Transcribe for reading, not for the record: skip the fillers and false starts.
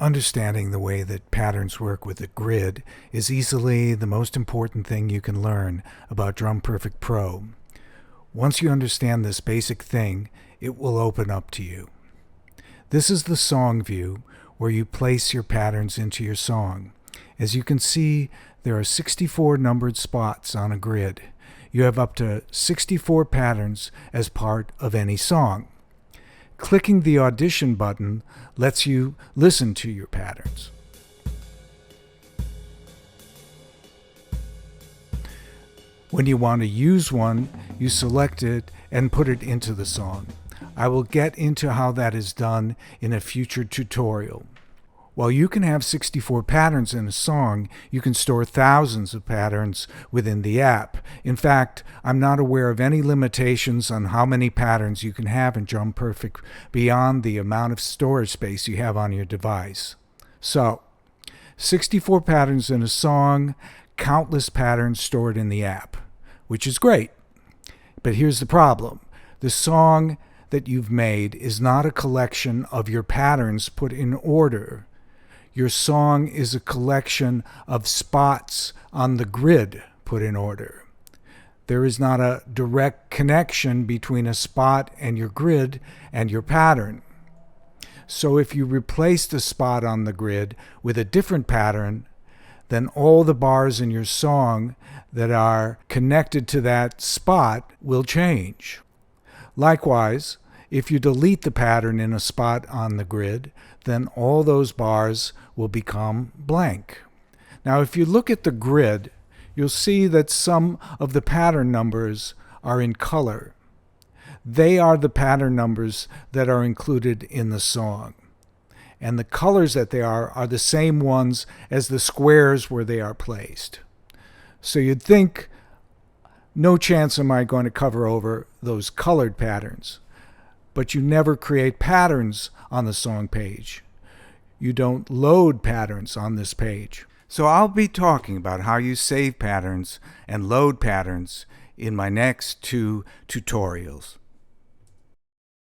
Understanding the way that patterns work with a grid is easily the most important thing you can learn about DrumPerfect Pro. Once you understand this basic thing, it will open up to you. This is the song view where you place your patterns into your song. As you can see, there are 64 numbered spots on a grid. You have up to 64 patterns as part of any song. Clicking the audition button lets you listen to your patterns. When you want to use one, you select it and put it into the song. I will get into how that is done in a future tutorial. While you can have 64 patterns in a song, you can store thousands of patterns within the app. In fact, I'm not aware of any limitations on how many patterns you can have in DrumPerfect beyond the amount of storage space you have on your device. So, 64 patterns in a song, countless patterns stored in the app, which is great. But here's the problem. The song that you've made is not a collection of your patterns put in order. Your song is a collection of spots on the grid put in order. There is not a direct connection between a spot and your grid and your pattern. So if you replaced a spot on the grid with a different pattern, then all the bars in your song that are connected to that spot will change. Likewise, if you delete the pattern in a spot on the grid, then all those bars will become blank. Now, if you look at the grid, you'll see that some of the pattern numbers are in color. They are the pattern numbers that are included in the song. And the colors that they are the same ones as the squares where they are placed. So you'd think, no chance am I going to cover over those colored patterns. But you never create patterns on the song page. You don't load patterns on this page. So I'll be talking about how you save patterns and load patterns in my next 2 tutorials.